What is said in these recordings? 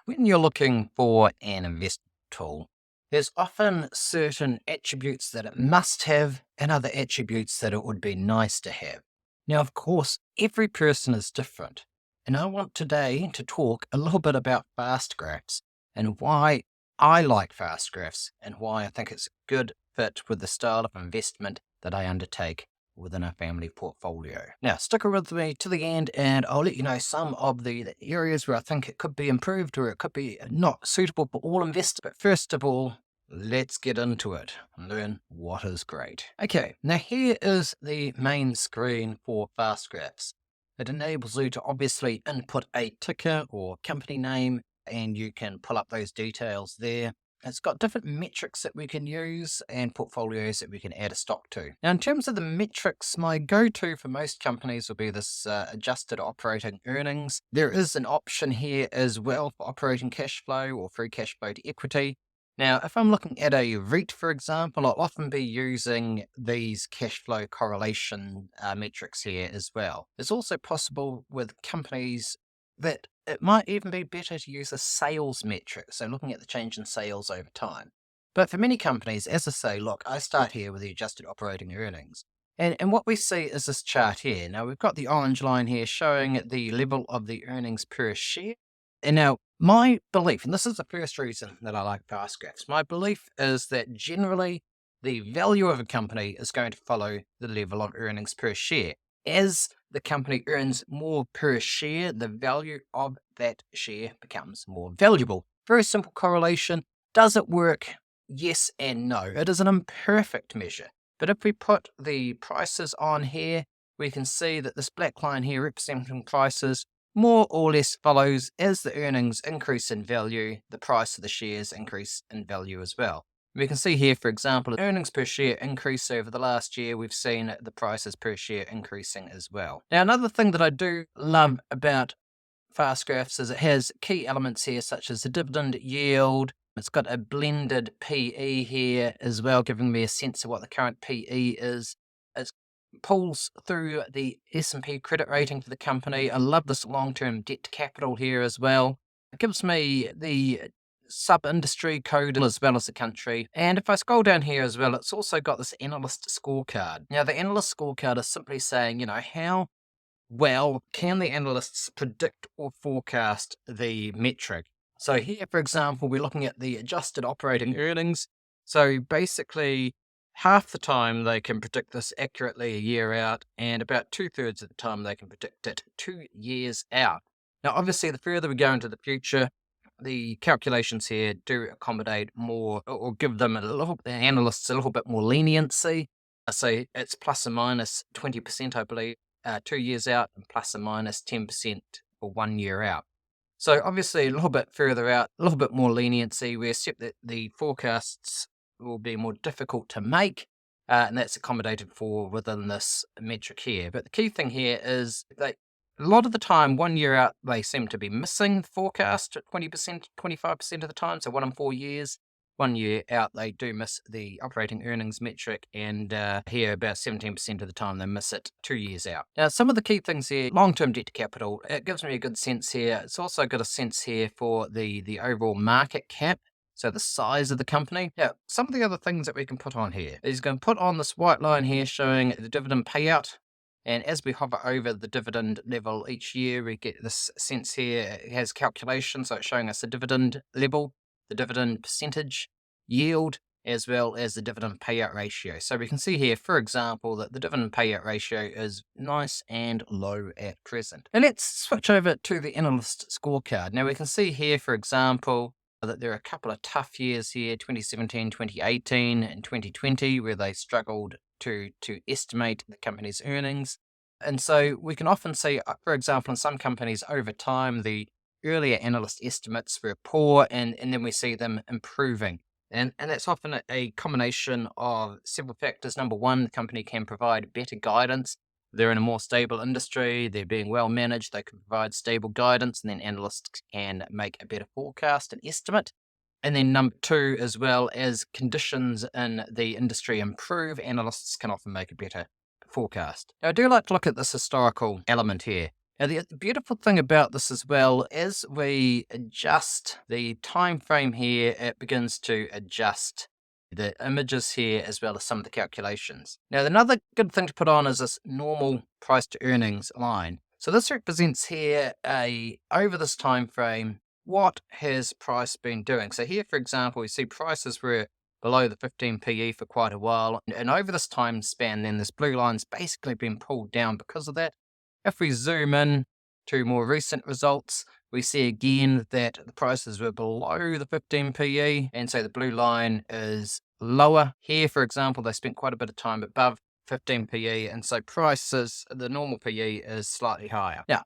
When you're looking for an investment tool, there's often certain attributes that it must have and other attributes that it would be nice to have. Now, of course, every person is different. And I want today to talk a little bit about FastGraphs and why I like FastGraphs and why I think it's a good fit with the style of investment that I undertake within a family portfolio. Now, stick with me to the end and I'll let you know some of the areas where I think it could be improved or it could be not suitable for all investors. But first of all, let's get into it and learn what is great. Okay, now here is the main screen for FastGraphs. It enables you to obviously input a ticker or company name and you can pull up those details there. It's got different metrics that we can use and portfolios that we can add a stock to. Now, in terms of the metrics, my go-to for most companies will be this adjusted operating earnings. There is an option here as well for operating cash flow or free cash flow to equity. Now, if I'm looking at a REIT, for example, I'll often be using these cash flow correlation metrics here as well. It's also possible with companies that it might even be better to use a sales metric, so looking at the change in sales over time. But for many companies, as I say, look, I start here with the adjusted operating earnings. And what we see is this chart here. Now, we've got the orange line here showing the level of the earnings per share. And now, my belief, and this is the first reason that I like FastGraphs, my belief is that generally the value of a company is going to follow the level of earnings per share. As the company earns more per share, the value of that share becomes more valuable. Very simple correlation. Does it work? Yes and no. It is an imperfect measure. But if we put the prices on here, we can see that this black line here representing prices more or less follows as the earnings increase in value, the price of the shares increase in value as well. We can see here, for example, earnings per share increase over the last year. We've seen the prices per share increasing as well. Now, another thing that I do love about FastGraphs is it has key elements here, such as the dividend yield. It's got a blended PE here as well, giving me a sense of what the current PE is. It pulls through the S&P credit rating for the company. I love this long-term debt to capital here as well. It gives me the sub-industry code as well as the country. And if I scroll down here as well, it's also got this Analyst Scorecard. Now, the Analyst Scorecard is simply saying, how well can the analysts predict or forecast the metric? So here, for example, we're looking at the adjusted operating earnings. So basically, half the time they can predict this accurately a year out, and about 2/3 of the time they can predict it 2 years out. Now, obviously, the further we go into the future, the calculations here do accommodate more or give them the analysts a little bit more leniency. So it's plus or minus 20%, I believe, 2 years out, and plus or minus 10% for 1 year out. So obviously a little bit further out, a little bit more leniency. We accept that the forecasts will be more difficult to make, and that's accommodated for within this metric here. But the key thing here is that a lot of the time, 1 year out, they seem to be missing the forecast at 20%, 25% of the time. So 1 in 4 years, 1 year out, they do miss the operating earnings metric. And here, about 17% of the time, they miss it 2 years out. Now, some of the key things here, long-term debt to capital, it gives me a good sense here. It's also got a sense here for the overall market cap. So the size of the company. Now, some of the other things that we can put on here is going to put on this white line here showing the dividend payout. And as we hover over the dividend level each year, we get this sense here. It has calculations, so it's showing us the dividend level, the dividend percentage, yield, as well as the dividend payout ratio. So we can see here, for example, that the dividend payout ratio is nice and low at present. And let's switch over to the Analyst Scorecard. Now we can see here, for example, that there are a couple of tough years here, 2017, 2018, and 2020, where they struggled to estimate the company's earnings. And so we can often see, for example, in some companies over time, the earlier analyst estimates were poor, and then we see them improving. And that's often a combination of several factors. Number one, the company can provide better guidance. They're in a more stable industry, they're being well managed, they can provide stable guidance, and then analysts can make a better forecast and estimate. And then number two, as well as conditions in the industry improve, analysts can often make a better forecast. Now, I do like to look at this historical element here. Now, the beautiful thing about this as well, as we adjust the time frame here, it begins to adjust the images here as well as some of the calculations. Now, another good thing to put on is this normal price to earnings line. So this represents here over this time frame, what has price been doing? So here, for example, we see prices were below the 15 PE for quite a while, and over this time span, then this blue line's basically been pulled down because of that. If we zoom in to more recent results, we see again that the prices were below the 15 PE, and so the blue line is lower. Here, for example, they spent quite a bit of time above 15 PE, and so prices, the normal PE is slightly higher. Now,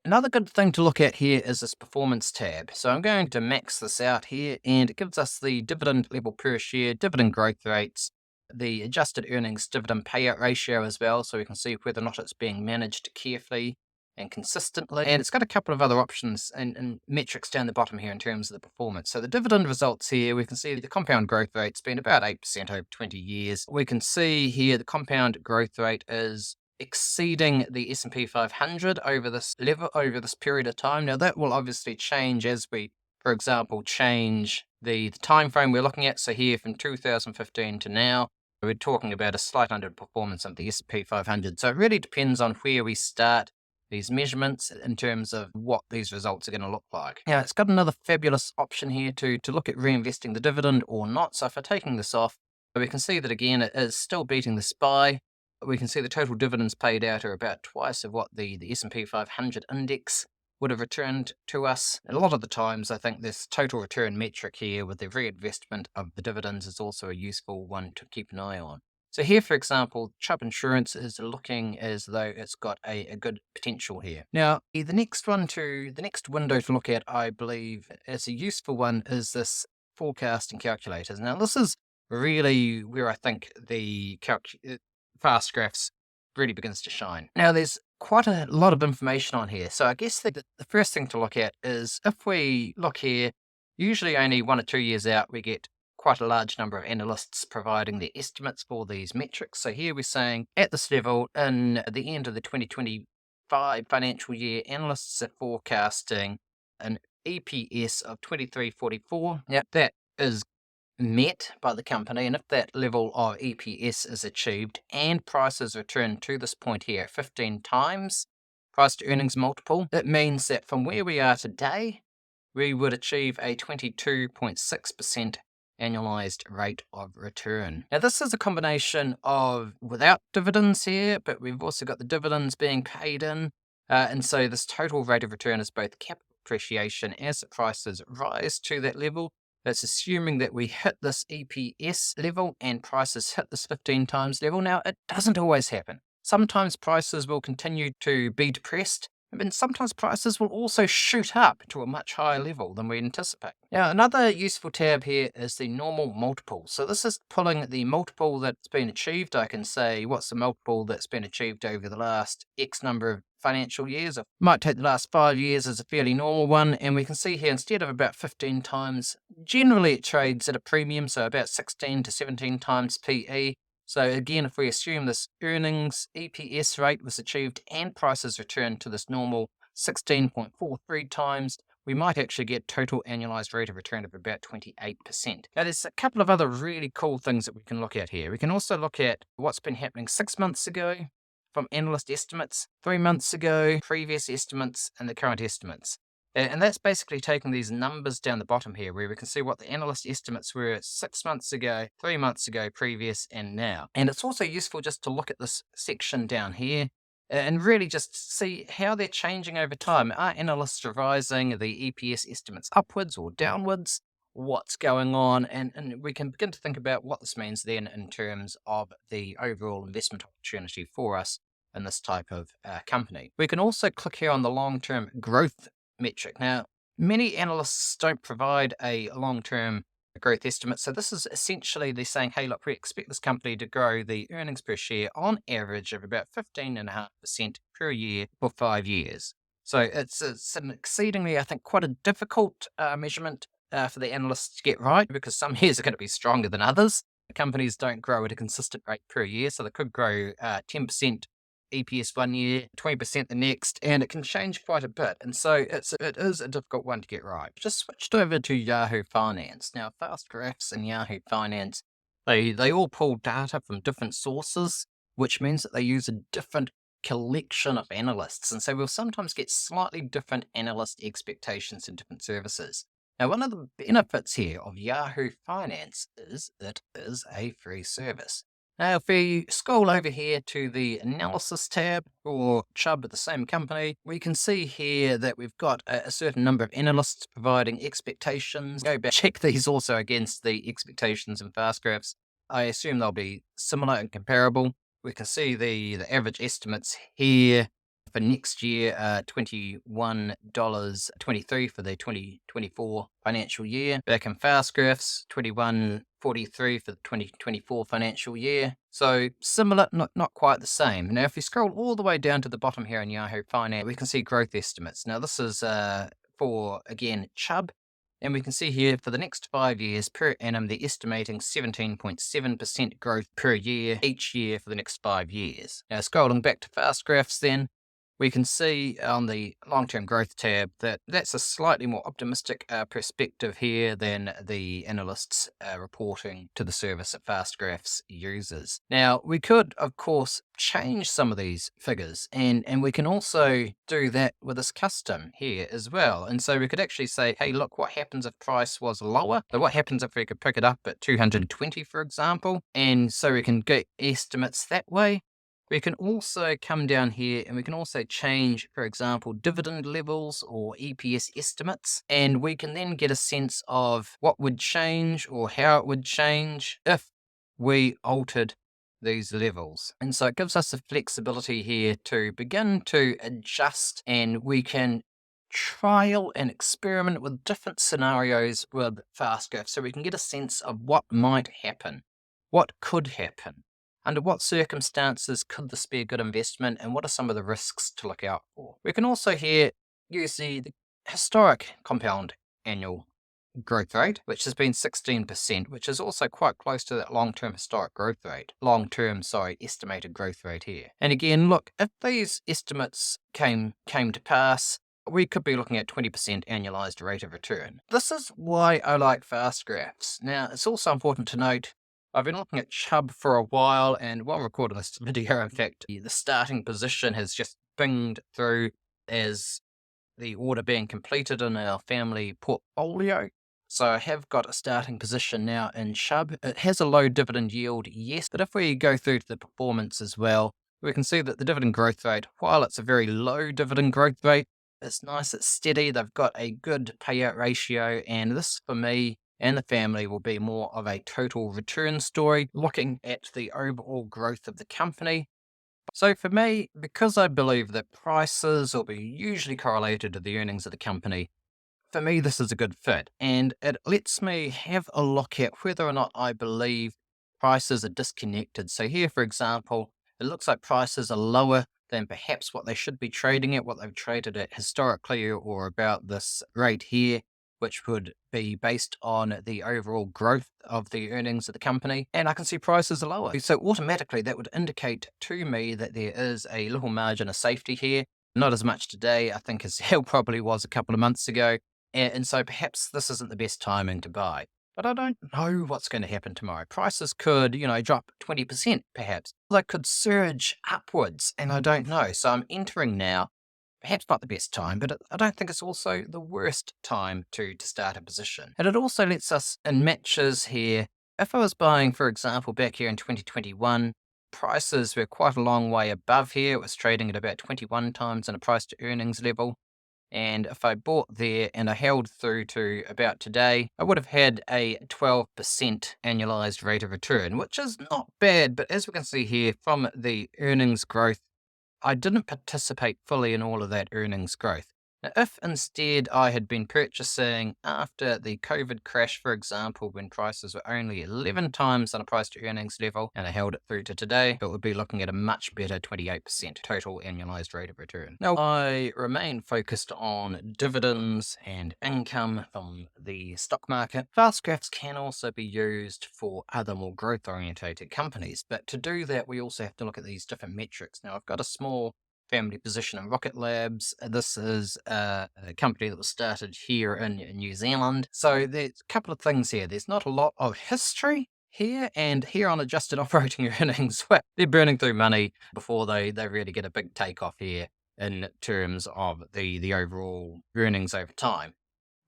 another good thing to look at here is this performance tab. So I'm going to max this out here, and it gives us the dividend level per share, dividend growth rates, the adjusted earnings dividend payout ratio as well, so we can see whether or not it's being managed carefully and consistently. And it's got a couple of other options and metrics down the bottom here in terms of the performance. So the dividend results here, we can see the compound growth rate's been about 8% over 20 years. We can see here the compound growth rate is exceeding the S&P 500 over this level, over this period of time. Now that will obviously change as we, for example, change the time frame we're looking at. So here from 2015 to now, we're talking about a slight underperformance of the S&P 500. So it really depends on where we start these measurements in terms of what these results are going to look like. Now, it's got another fabulous option here to look at reinvesting the dividend or not. So if we're taking this off, we can see that again, it is still beating the SPY. We can see the total dividends paid out are about twice of what the S&P 500 index would have returned to us. And a lot of the times, I think this total return metric here with the reinvestment of the dividends is also a useful one to keep an eye on. So here, for example, Chubb Insurance is looking as though it's got a good potential here. Now, the next window to look at, I believe, as a useful one is this forecasting calculators. Now, this is really where I think the FastGraphs really begins to shine. Now, there's quite a lot of information on here. So I guess the first thing to look at is if we look here, usually only 1 or 2 years out, we get quite a large number of analysts providing their estimates for these metrics. So here we're saying at this level, in the end of the 2025 financial year, analysts are forecasting an EPS of 23.44. Now, that is met by the company, and if that level of EPS is achieved and prices return to this point here, 15 times price to earnings multiple, it means that from where we are today, we would achieve a 22.6% annualized rate of return. Now, this is a combination of without dividends here, but we've also got the dividends being paid in, and so this total rate of return is both capital appreciation as the prices rise to that level. That's assuming that we hit this EPS level and prices hit this 15 times level. Now, it doesn't always happen. Sometimes prices will continue to be depressed, and sometimes prices will also shoot up to a much higher level than we anticipate. Now, another useful tab here is the normal multiple. So this is pulling the multiple that's been achieved. I can say, what's the multiple that's been achieved over the last X number of financial years? It might take the last 5 years as a fairly normal one, and we can see here instead of about 15 times, generally it trades at a premium, so about 16 to 17 times PE. So again, if we assume this earnings EPS rate was achieved and prices returned to this normal 16.43 times, we might actually get total annualized rate of return of about 28%. Now, there's a couple of other really cool things that we can look at here. We can also look at what's been happening 6 months ago from analyst estimates, 3 months ago, previous estimates, and the current estimates. And that's basically taking these numbers down the bottom here, where we can see what the analyst estimates were 6 months ago, 3 months ago, previous, and now. And it's also useful just to look at this section down here and really just see how they're changing over time. Are analysts revising the EPS estimates upwards or downwards? What's going on? And we can begin to think about what this means then in terms of the overall investment opportunity for us in this type of company. We can also click here on the long-term growth metric. Now, many analysts don't provide a long-term growth estimate. So this is essentially they're saying, hey, look, we expect this company to grow the earnings per share on average of about 15.5% per year for 5 years. So it's an exceedingly, I think, quite a difficult measurement for the analysts to get right, because some years are going to be stronger than others. Companies don't grow at a consistent rate per year, so they could grow 10% EPS one year, 20% the next, and it can change quite a bit. And so it is a difficult one to get right. Just switched over to Yahoo Finance. Now, FastGraphs and Yahoo Finance, they all pull data from different sources, which means that they use a different collection of analysts. And so we'll sometimes get slightly different analyst expectations in different services. Now, one of the benefits here of Yahoo Finance is it is a free service. Now, if we scroll over here to the Analysis tab for Chubb at the same company, we can see here that we've got a certain number of analysts providing expectations. Go back, check these also against the expectations in FastGraphs. I assume they'll be similar and comparable. We can see the average estimates here for next year, $21.23 for the 2024 financial year. Back in FastGraphs, $21.43 for the 2024 financial year. So similar, not quite the same. Now, if we scroll all the way down to the bottom here in Yahoo Finance, we can see growth estimates. Now, this is for, again, Chubb. And we can see here for the next 5 years per annum, they're estimating 17.7% growth per year each year for the next 5 years. Now, scrolling back to FastGraphs then, we can see on the long-term growth tab that that's a slightly more optimistic perspective here than the analysts reporting to the service that FastGraphs uses. Now, we could, of course, change some of these figures, and we can also do that with this custom here as well. And so we could actually say, hey, look, what happens if price was lower? So what happens if we could pick it up at 220, for example? And so we can get estimates that way. We can also come down here and we can also change, for example, dividend levels or EPS estimates. And we can then get a sense of what would change or how it would change if we altered these levels. And so it gives us the flexibility here to begin to adjust, and we can trial and experiment with different scenarios with FastGraphs so we can get a sense of what might happen, what could happen. Under what circumstances could this be a good investment, and what are some of the risks to look out for? We can also here use the historic compound annual growth rate, which has been 16%, which is also quite close to that long-term historic growth rate. Estimated growth rate here. And again, look, if these estimates came to pass, we could be looking at 20% annualized rate of return. This is why I like FastGraphs. Now, it's also important to note I've been looking at Chubb for a while, and while recording this video, in fact, the starting position has just pinged through as the order being completed in our family portfolio. So I have got a starting position now in Chubb. It has a low dividend yield, yes, but if we go through to the performance as well, we can see that the dividend growth rate, while it's a very low dividend growth rate, it's nice, it's steady, they've got a good payout ratio, and this, for me, and the family will be more of a total return story, looking at the overall growth of the company. So for me, because I believe that prices will be usually correlated to the earnings of the company, for me, this is a good fit. And it lets me have a look at whether or not I believe prices are disconnected. So here, for example, it looks like prices are lower than perhaps what they should be trading at, what they've traded at historically, or about this rate here, which would be based on the overall growth of the earnings of the company. And I can see prices are lower. So automatically that would indicate to me that there is a little margin of safety here. Not as much today, I think, as there probably was a couple of months ago. And so perhaps this isn't the best timing to buy. But I don't know what's going to happen tomorrow. Prices could, drop 20% perhaps. They could surge upwards, and I don't know. So I'm entering now. Perhaps not the best time, but I don't think it's also the worst time to start a position. And it also lets us in matches here. If I was buying, for example, back here in 2021, prices were quite a long way above here. It was trading at about 21 times in a price to earnings level. And if I bought there and I held through to about today, I would have had a 12% annualized rate of return, which is not bad. But as we can see here from the earnings growth, I didn't participate fully in all of that earnings growth. Now, if instead I had been purchasing after the COVID crash, for example, when prices were only 11 times on a price to earnings level, and I held it through to today, it would be looking at a much better 28% total annualized rate of return. Now, I remain focused on dividends and income from the stock market. FastGraphs can also be used for other more growth orientated companies, but to do that, we also have to look at these different metrics. Now, I've got a small family position in Rocket Labs. This is a company that was started here in New Zealand. So there's a couple of things here. There's not a lot of history here, and here on adjusted operating earnings, well, they're burning through money before they really get a big takeoff here in terms of the overall earnings over time.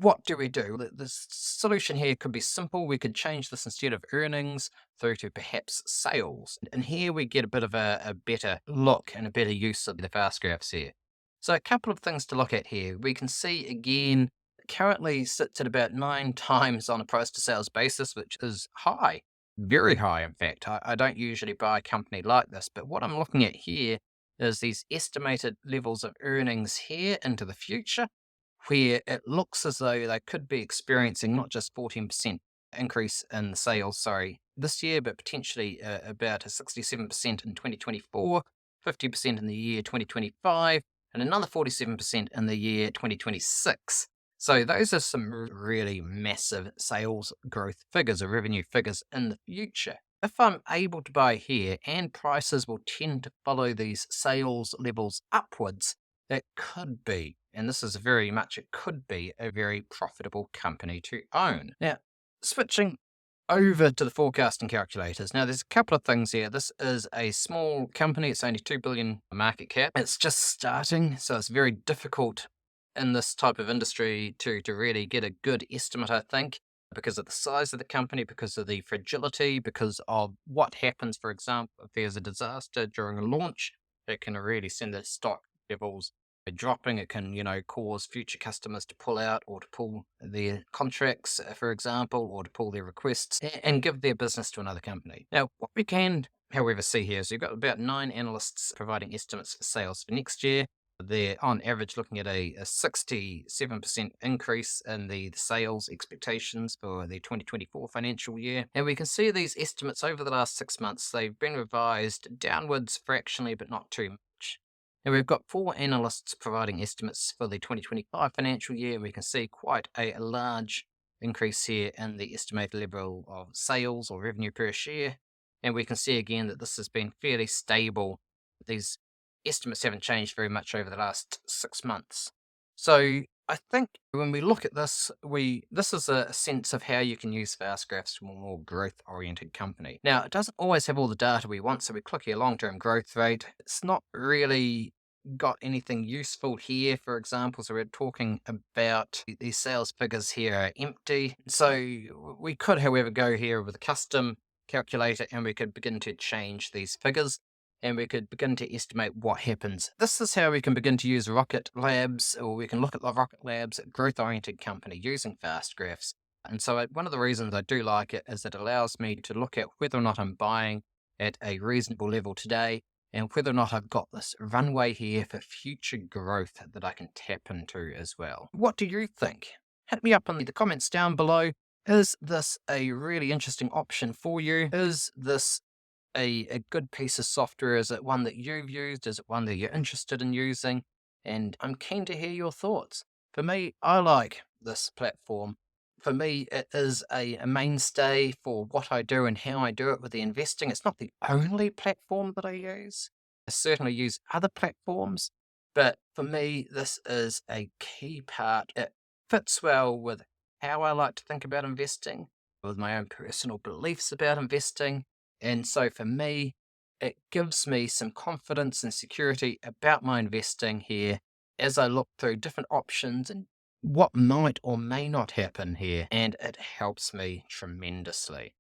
What do we do? The solution here could be simple. We could change this instead of earnings through to perhaps sales. And here we get a bit of a better look and a better use of the fast graphs here. So a couple of things to look at here. We can see again, currently sits at about 9 times on a price to sales basis, which is high, very high in fact. I don't usually buy a company like this, but what I'm looking at here is these estimated levels of earnings here into the future, where it looks as though they could be experiencing not just 14% increase in sales, this year, but potentially about a 67% in 2024, 50% in the year 2025, and another 47% in the year 2026. So those are some really massive sales growth figures or revenue figures in the future. If I'm able to buy here and prices will tend to follow these sales levels upwards, that could be, and this is very much, it could be a very profitable company to own. Now, switching over to the forecasting calculators. Now, there's a couple of things here. This is a small company. It's only 2 billion market cap. It's just starting, so it's very difficult in this type of industry to really get a good estimate, I think, because of the size of the company, because of the fragility, because of what happens, for example, if there's a disaster during a launch, it can really send the stock levels dropping. It can, cause future customers to pull out or to pull their contracts, for example, or to pull their requests and give their business to another company. Now, what we can, however, see here is you've got about 9 analysts providing estimates for sales for next year. They're on average looking at a 67% increase in the sales expectations for the 2024 financial year. And we can see these estimates over the last 6 months. They've been revised downwards fractionally, but not too much. Now, we've got 4 analysts providing estimates for the 2025 financial year. We can see quite a large increase here in the estimated level of sales or revenue per share. And we can see again that this has been fairly stable. These estimates haven't changed very much over the last 6 months. So I think when we look at this, this is a sense of how you can use FastGraphs to a more growth-oriented company. Now, it doesn't always have all the data we want, so we click here long-term growth rate. It's not really got anything useful here, for example. So we're talking about these sales figures here are empty. So we could, however, go here with a custom calculator and we could begin to change these figures, and we could begin to estimate what happens. This is how we can begin to use Rocket Labs, or we can look at the Rocket Labs growth-oriented company using FastGraphs. And so one of the reasons I do like it is it allows me to look at whether or not I'm buying at a reasonable level today, and whether or not I've got this runway here for future growth that I can tap into as well. What do you think? Hit me up in the comments down below. Is this a really interesting option for you? Is this a good piece of software? Is it one that you've used? Is it one that you're interested in using? And I'm keen to hear your thoughts. For me, I like this platform. For me, it is a mainstay for what I do and how I do it with the investing. It's not the only platform that I use. I certainly use other platforms, but for me, this is a key part. It fits well with how I like to think about investing, with my own personal beliefs about investing. And so for me, it gives me some confidence and security about my investing here as I look through different options and what might or may not happen here. And it helps me tremendously.